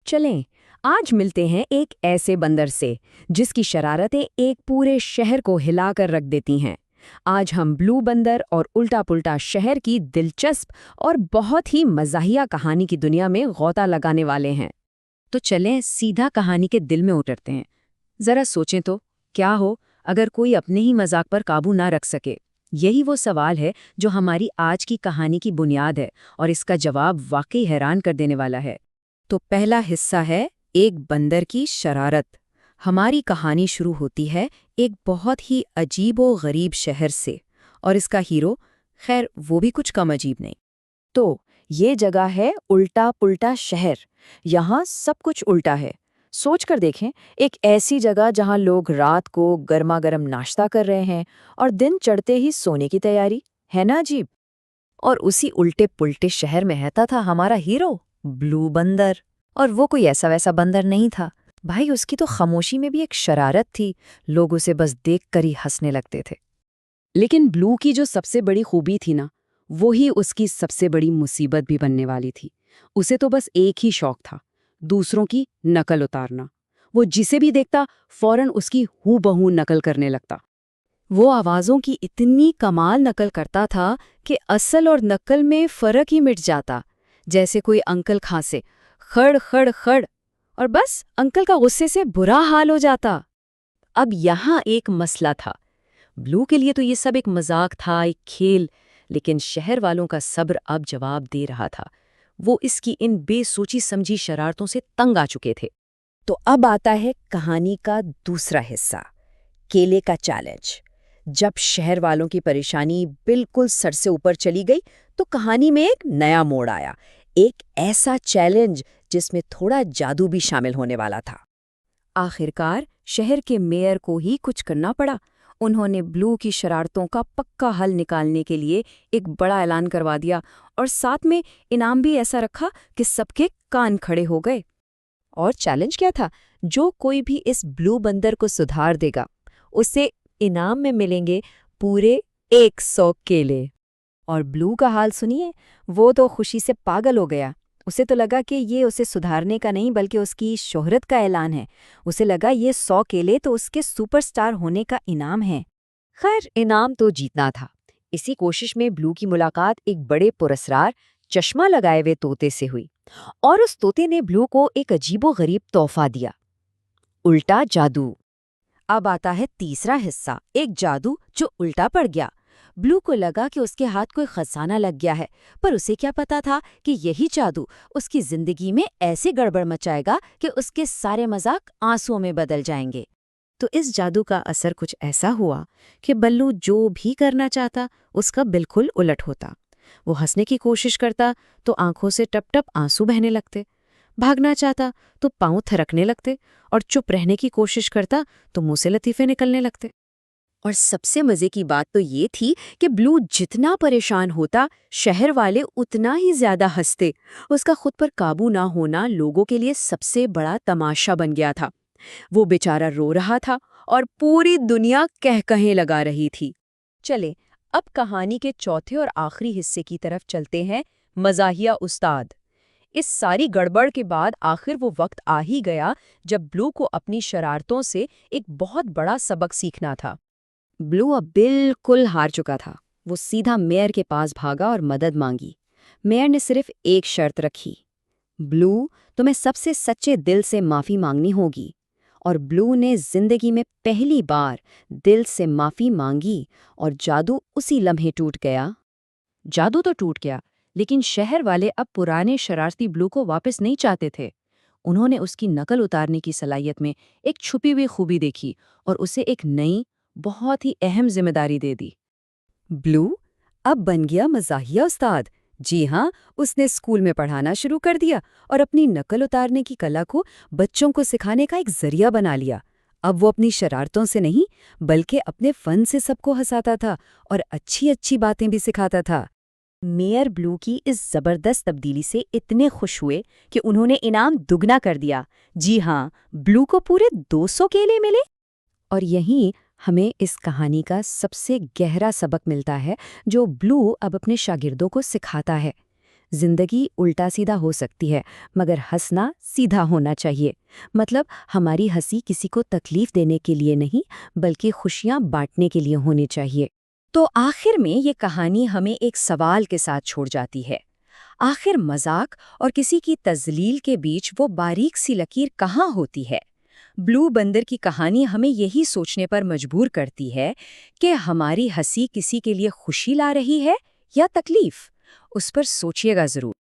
चलें, आज मिलते हैं एक ऐसे बंदर से जिसकी शरारतें एक पूरे शहर को हिलाकर रख देती हैं। आज हम ब्लू बंदर और उल्टा पुल्टा शहर की दिलचस्प और बहुत ही मज़ाहिया कहानी की दुनिया में गौता लगाने वाले हैं। तो चलें सीधा कहानी के दिल में उतरते हैं। जरा सोचें तो, क्या हो अगर कोई अपने ही मजाक पर काबू ना रख सके। यही वो सवाल है जो हमारी आज की कहानी की बुनियाद है, और इसका जवाब वाकई हैरान कर देने वाला है। तो पहला हिस्सा है एक बंदर की शरारत। हमारी कहानी शुरू होती है एक बहुत ही अजीबो-गरीब शहर से, और इसका हीरो, खैर वो भी कुछ कम अजीब नहीं। तो ये जगह है उल्टा पुल्टा शहर। यहाँ सब कुछ उल्टा है। सोच कर देखें, एक ऐसी जगह जहाँ लोग रात को गर्मा गर्म नाश्ता कर रहे हैं और दिन चढ़ते ही सोने की तैयारी, है ना अजीब? और उसी उल्टे पुल्टे शहर में रहता था हमारा हीरो, ब्लू बंदर। और वो कोई ऐसा वैसा बंदर नहीं था भाई, उसकी तो खामोशी में भी एक शरारत थी। लोग उसे बस देख कर ही हंसने लगते थे। लेकिन ब्लू की जो सबसे बड़ी खूबी थी ना, वो ही उसकी सबसे बड़ी मुसीबत भी बनने वाली थी। उसे तो बस एक ही शौक था, दूसरों की नकल उतारना। वो जिसे भी देखता फौरन उसकी हूबहू नकल करने लगता। वो आवाज़ों की इतनी कमाल नकल करता था कि असल और नकल में फ़र्क ही मिट जाता। जैसे कोई अंकल खांसे, खड़ खड़ खड़, और बस अंकल का गुस्से से बुरा हाल हो जाता। अब यहाँ एक मसला था। ब्लू के लिए तो ये सब एक मजाक था, एक खेल, लेकिन शहर वालों का सब्र अब जवाब दे रहा था। वो इसकी इन बेसोची समझी शरारतों से तंग आ चुके थे। तो अब आता है कहानी का दूसरा हिस्सा, केले का चैलेंज। जब शहर वालों की परेशानी बिल्कुल सर से ऊपर चली गई, तो कहानी में एक नया मोड़ आया। एक ऐसा चैलेंज जिसमें थोड़ा जादू भी शामिल होने वाला था। आखिरकार शहर के मेयर को ही कुछ करना पड़ा। उन्होंने ब्लू की शरारतों का पक्का हल निकालने के लिए एक बड़ा ऐलान करवा दिया, और साथ में इनाम भी ऐसा रखा कि सबके कान खड़े हो गए। और चैलेंज क्या था? जो कोई भी इस ब्लू बंदर को सुधार देगा, उसे इनाम में मिलेंगे पूरे 100 केले। और ब्लू का हाल सुनिए, वो तो खुशी से पागल हो गया। उसे तो लगा कि ये उसे सुधारने का नहीं बल्कि उसकी शोहरत का ऐलान है। उसे लगा ये 100 केले तो उसके सुपरस्टार होने का इनाम है। खैर, इनाम तो जीतना था। इसी कोशिश में ब्लू की मुलाकात एक बड़े पुरस्कार, चश्मा लगाए हुए तोते से हुई, और उस तोते ने ब्लू को एक अजीबो-गरीब तोहफा दिया, उल्टा जादू। अब आता है तीसरा हिस्सा, एक जादू जो उल्टा पड़ गया। ब्लू को लगा कि उसके हाथ कोई खजाना लग गया है, पर उसे क्या पता था कि यही जादू उसकी जिंदगी में ऐसे गड़बड़ मचाएगा कि उसके सारे मजाक आंसुओं में बदल जाएंगे। तो इस जादू का असर कुछ ऐसा हुआ कि बल्लू जो भी करना चाहता उसका बिल्कुल उलट होता। वो हंसने की कोशिश करता तो आंखों से टप टप आंसू बहने लगते, भागना चाहता तो पांव थरकने लगते, और चुप रहने की कोशिश करता तो मुंह से लतीफे निकलने लगते। और सबसे मजे की बात तो ये थी कि ब्लू जितना परेशान होता, शहर वाले उतना ही ज्यादा हंसते। उसका खुद पर काबू ना होना लोगों के लिए सबसे बड़ा तमाशा बन गया था। वो बेचारा रो रहा था और पूरी दुनिया कहकहे लगा रही थी। चले, अब कहानी के चौथे और आखिरी हिस्से की तरफ चलते हैं, मज़ाहिया उस्ताद। इस सारी गड़बड़ के बाद आखिर वो वक्त आ ही गया जब ब्लू को अपनी शरारतों से एक बहुत बड़ा सबक सीखना था। ब्लू अब बिल्कुल हार चुका था। वो सीधा मेयर के पास भागा और मदद मांगी। मेयर ने सिर्फ एक शर्त रखी, ब्लू, तुम्हें सबसे सच्चे दिल से माफ़ी मांगनी होगी। और ब्लू ने जिंदगी में पहली बार दिल से माफ़ी मांगी, और जादू उसी लम्हे टूट गया। जादू तो टूट गया, लेकिन शहर वाले अब पुराने शरारती ब्लू को वापस नहीं चाहते थे। उन्होंने उसकी नकल उतारने की सलाहियत में एक छुपी हुई खूबी देखी, और उसे एक नई, बहुत ही अहम जिम्मेदारी दे दी। ब्लू अब बन गया मज़ाहिया उस्ताद। जी हाँ, उसने स्कूल में पढ़ाना शुरू कर दिया और अपनी नकल उतारने की कला को बच्चों को सिखाने का एक जरिया बना लिया। अब वो अपनी शरारतों से नहीं बल्कि अपने फन से सबको हंसाता था और अच्छी अच्छी बातें भी सिखाता था। मेयर ब्लू की इस जबरदस्त तब्दीली से इतने खुश हुए कि उन्होंने इनाम दुगना कर दिया। जी हाँ, ब्लू को पूरे 200 केले मिले। और यहीं हमें इस कहानी का सबसे गहरा सबक मिलता है जो ब्लू अब अपने शागिर्दों को सिखाता है। जिंदगी उल्टा सीधा हो सकती है, मगर हंसना सीधा होना चाहिए। मतलब हमारी हंसी किसी को तकलीफ देने के लिए नहीं, बल्कि खुशियां बांटने के लिए होनी चाहिए। तो आखिर में ये कहानी हमें एक सवाल के साथ छोड़ जाती है। आखिर मजाक और किसी की तजलील के बीच वो बारीक सी लकीर कहाँ होती है? ब्लू बंदर की कहानी हमें यही सोचने पर मजबूर करती है कि हमारी हंसी किसी के लिए खुशी ला रही है या तकलीफ। उस पर सोचिएगा जरूर।